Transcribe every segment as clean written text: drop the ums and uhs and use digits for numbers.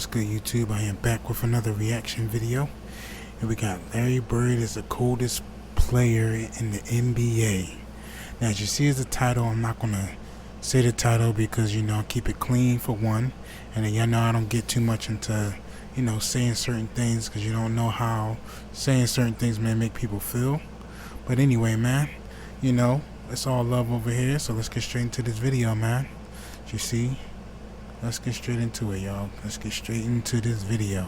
What's good, YouTube? I am back with another reaction video, and we got Larry Bird as the coldest player in the NBA. Now, as you see as the title, I'm not gonna say the title because I keep it clean for one, and then y'all know I don't get too much into saying certain things because you don't know how saying certain things may make people feel. But anyway, man, it's all love over here, so let's get straight into this video, man. As you see, let's get straight into it, y'all. Let's get straight into this video.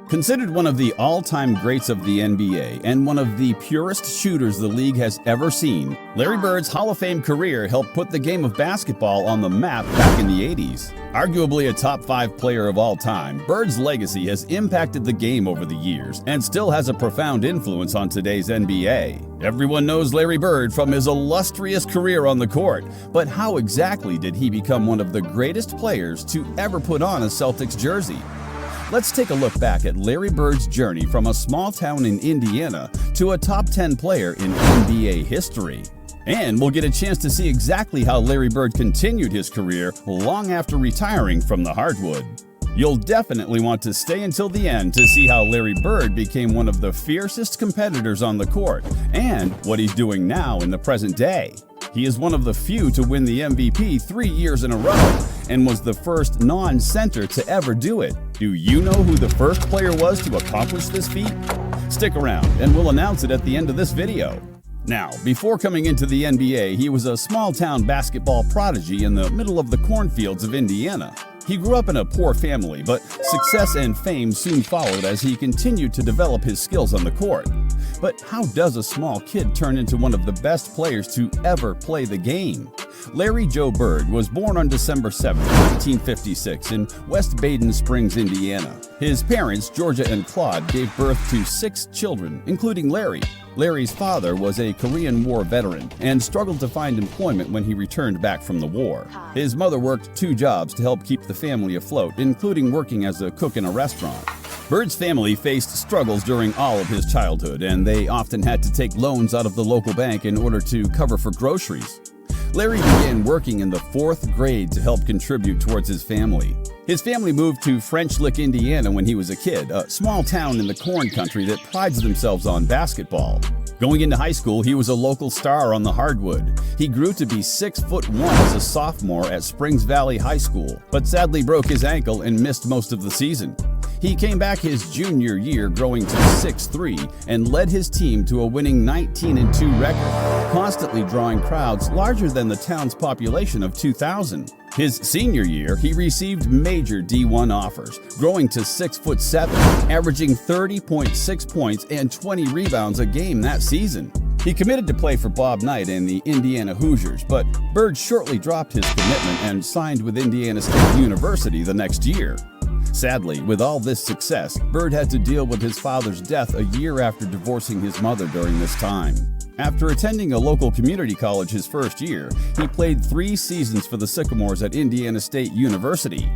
Considered one of the all-time greats of the NBA and one of the purest shooters the league has ever seen, Larry Bird's Hall of Fame career helped put the game of basketball on the map back in the 80s. Arguably a top 5 player of all time, Bird's legacy has impacted the game over the years and still has a profound influence on today's NBA. Everyone knows Larry Bird from his illustrious career on the court, but how exactly did he become one of the greatest players to ever put on a Celtics jersey? Let's take a look back at Larry Bird's journey from a small town in Indiana to a top 10 player in NBA history. And we'll get a chance to see exactly how Larry Bird continued his career long after retiring from the hardwood. You'll definitely want to stay until the end to see how Larry Bird became one of the fiercest competitors on the court and what he's doing now in the present day. He is one of the few to win the MVP 3 years in a row and was the first non-center to ever do it. Do you know who the first player was to accomplish this feat? Stick around and we'll announce it at the end of this video. Now, before coming into the NBA, he was a small-town basketball prodigy in the middle of the cornfields of Indiana. He grew up in a poor family, but success and fame soon followed as he continued to develop his skills on the court. But how does a small kid turn into one of the best players to ever play the game? Larry Joe Bird was born on December 7, 1956 in West Baden Springs, Indiana. His parents, Georgia and Claude, gave birth to 6 children, including Larry. Larry's father was a Korean War veteran and struggled to find employment when he returned back from the war. His mother worked 2 jobs to help keep the family afloat, including working as a cook in a restaurant. Bird's family faced struggles during all of his childhood, and they often had to take loans out of the local bank in order to cover for groceries. Larry began working in the 4th grade to help contribute towards his family. His family moved to French Lick, Indiana when he was a kid, a small town in the corn country that prides themselves on basketball. Going into high school, he was a local star on the hardwood. He grew to be 6'1" as a sophomore at Springs Valley High School, but sadly broke his ankle and missed most of the season. He came back his junior year growing to 6'3" and led his team to a winning 19-2 record, constantly drawing crowds larger than the town's population of 2,000. His senior year, he received major D1 offers, growing to 6'7", averaging 30.6 points and 20 rebounds a game that season. He committed to play for Bob Knight and the Indiana Hoosiers, but Bird shortly dropped his commitment and signed with Indiana State University the next year. Sadly, with all this success, Bird had to deal with his father's death a year after divorcing his mother during this time. After attending a local community college his first year, he played 3 seasons for the Sycamores at Indiana State University.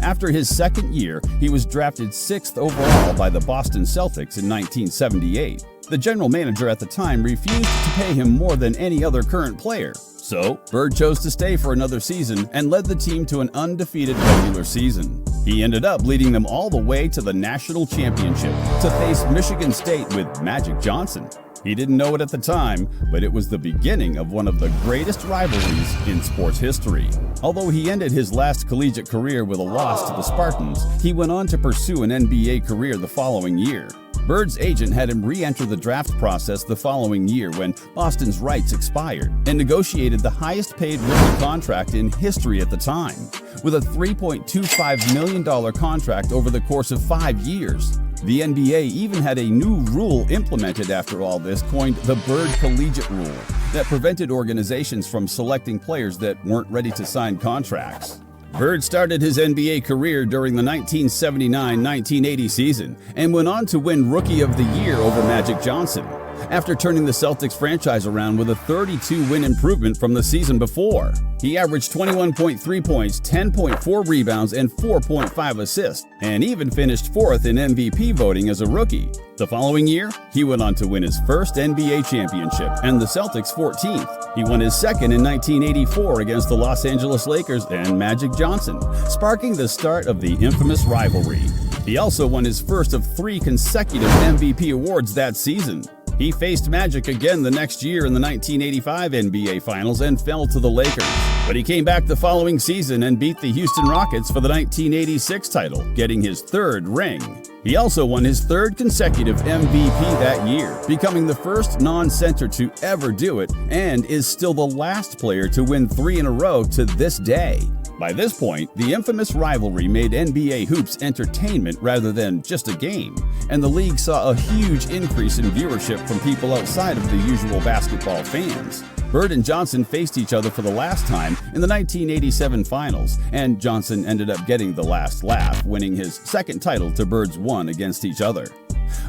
After his second year, he was drafted 6th overall by the Boston Celtics in 1978. The general manager at the time refused to pay him more than any other current player. So, Bird chose to stay for another season and led the team to an undefeated regular season. He ended up leading them all the way to the national championship to face Michigan State with Magic Johnson. He didn't know it at the time, but it was the beginning of one of the greatest rivalries in sports history. Although he ended his last collegiate career with a loss to the Spartans, he went on to pursue an NBA career the following year. Bird's agent had him re-enter the draft process the following year when Boston's rights expired, and negotiated the highest-paid rookie contract in history at the time, with a $3.25 million contract over the course of 5 years. The NBA even had a new rule implemented after all this, coined the Bird Collegiate Rule, that prevented organizations from selecting players that weren't ready to sign contracts. Bird started his NBA career during the 1979-1980 season and went on to win Rookie of the Year over Magic Johnson. after turning the Celtics franchise around with a 32-win improvement from the season before. He averaged 21.3 points, 10.4 rebounds, and 4.5 assists, and even finished 4th in MVP voting as a rookie. The following year, he went on to win his first NBA championship and the Celtics' 14th. He won his second in 1984 against the Los Angeles Lakers and Magic Johnson, sparking the start of the infamous rivalry. He also won his first of 3 consecutive MVP awards that season. He faced Magic again the next year in the 1985 NBA Finals and fell to the Lakers. But he came back the following season and beat the Houston Rockets for the 1986 title, getting his 3rd ring. He also won his 3rd consecutive MVP that year, becoming the first non-center to ever do it, and is still the last player to win 3 in a row to this day. By this point, the infamous rivalry made NBA hoops entertainment rather than just a game, and the league saw a huge increase in viewership from people outside of the usual basketball fans. Bird and Johnson faced each other for the last time in the 1987 Finals, and Johnson ended up getting the last laugh, winning his 2nd title to Bird's 1 against each other.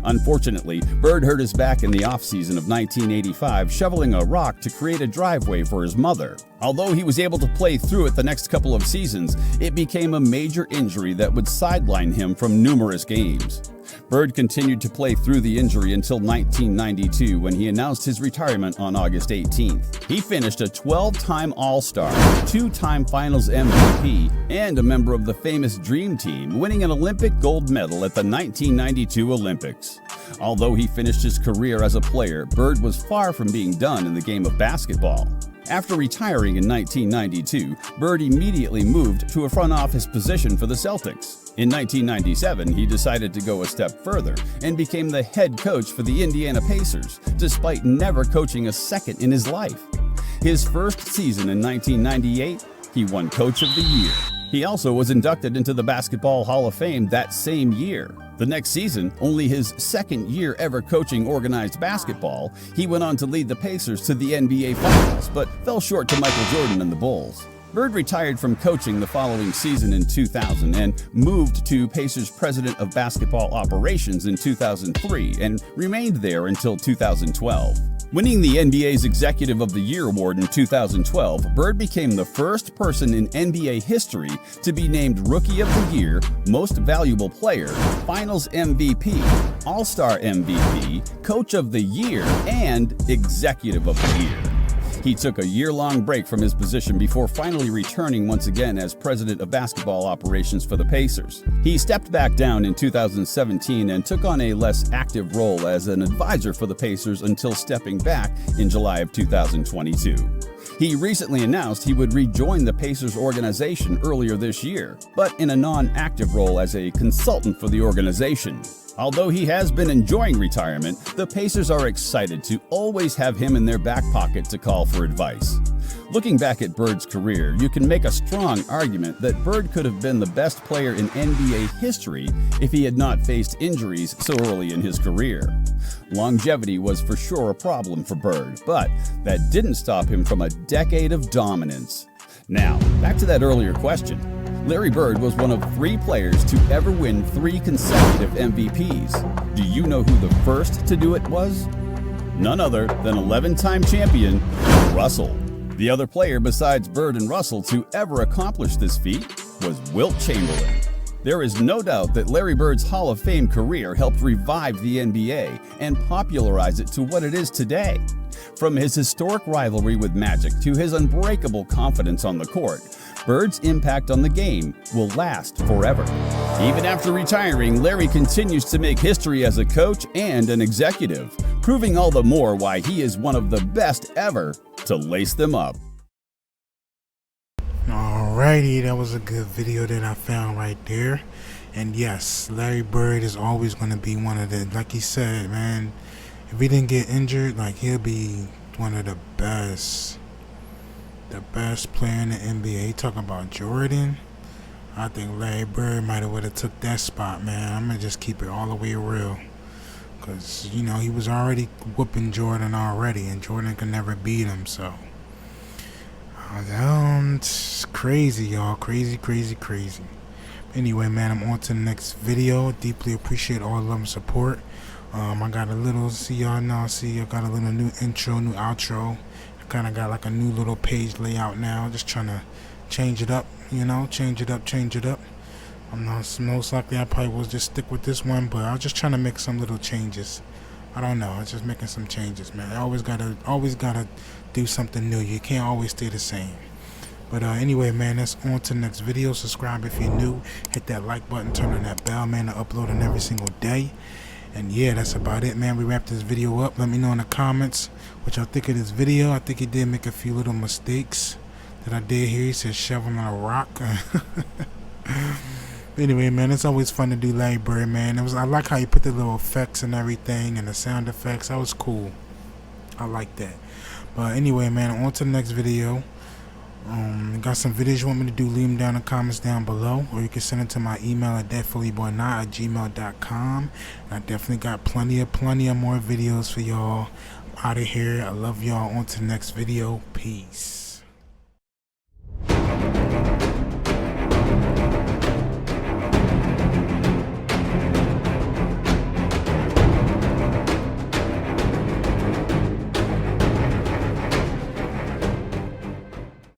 Unfortunately, Bird hurt his back in the offseason of 1985 shoveling a rock to create a driveway for his mother. Although he was able to play through it the next couple of seasons, it became a major injury that would sideline him from numerous games. Bird continued to play through the injury until 1992 when he announced his retirement on August 18th. He finished a 12-time All-Star, 2-time Finals MVP, and a member of the famous Dream Team, winning an Olympic gold medal at the 1992 Olympics. Although he finished his career as a player, Bird was far from being done in the game of basketball. After retiring in 1992, Bird immediately moved to a front office position for the Celtics. In 1997, he decided to go a step further and became the head coach for the Indiana Pacers, despite never coaching a second in his life. His first season in 1998, he won Coach of the Year. He also was inducted into the Basketball Hall of Fame that same year. The next season, only his 2nd year ever coaching organized basketball, he went on to lead the Pacers to the NBA Finals, but fell short to Michael Jordan and the Bulls. Bird retired from coaching the following season in 2000 and moved to Pacers President of Basketball Operations in 2003 and remained there until 2012. Winning the NBA's Executive of the Year award in 2012, Bird became the first person in NBA history to be named Rookie of the Year, Most Valuable Player, Finals MVP, All-Star MVP, Coach of the Year, and Executive of the Year. He took a year-long break from his position before finally returning once again as president of basketball operations for the Pacers. He stepped back down in 2017 and took on a less active role as an advisor for the Pacers until stepping back in July of 2022. He recently announced he would rejoin the Pacers organization earlier this year, but in a non-active role as a consultant for the organization. Although he has been enjoying retirement, the Pacers are excited to always have him in their back pocket to call for advice. Looking back at Bird's career, you can make a strong argument that Bird could have been the best player in NBA history if he had not faced injuries so early in his career. Longevity was for sure a problem for Bird, but that didn't stop him from a decade of dominance. Now, back to that earlier question. Larry Bird was one of 3 players to ever win 3 consecutive MVPs. Do you know who the first to do it was? None other than 11-time champion Bill Russell. The other player besides Bird and Russell to ever accomplish this feat was Wilt Chamberlain. There is no doubt that Larry Bird's Hall of Fame career helped revive the NBA and popularize it to what it is today. From his historic rivalry with Magic to his unbreakable confidence on the court, Bird's impact on the game will last forever. Even after retiring, Larry continues to make history as a coach and an executive, proving all the more why he is one of the best ever to lace them up. Alrighty, that was a good video that I found right there. And yes, Larry Bird is always going to be one of the, like he said, man, if he didn't get injured, like he'll be one of the best player in the NBA. Talking about Jordan, I think Larry Bird might have would have took that spot, man. I'm gonna just keep it all the way real, cause you know he was already whooping Jordan already, and Jordan could never beat him. So, it's crazy, y'all, crazy. Anyway, man, I'm on to the next video. Deeply appreciate all the love and support. I got a little, see y'all now, see I got a little new intro, new outro. I kind of got like a new little page layout now, just trying to change it up, you know, change it up. I'm not, most likely I probably will just stick with this one, but I was just trying to make some little changes. I don't know, I was just making some changes, man. I always gotta do something new. You can't always stay the same. But anyway, man, that's on to the next video. Subscribe if you're new. Hit that like button, turn on that bell, man, to upload on every single day. And yeah, that's about it, man. We wrap this video up. Let me know in the comments what y'all think of this video. I think he did make a few little mistakes that I did here. He said shoveling on a rock. Anyway, man, it's always fun to do Larry Bird, man. I like how you put the little effects and everything and the sound effects. That was cool. I like that. But anyway, man, on to the next video. Got some videos you want me to do, leave them down in the comments down below, or you can send it to my email at thatphillyboy9@gmail.com. I definitely got plenty of more videos for y'all. I'm out of here. I love y'all. On to the next video. Peace.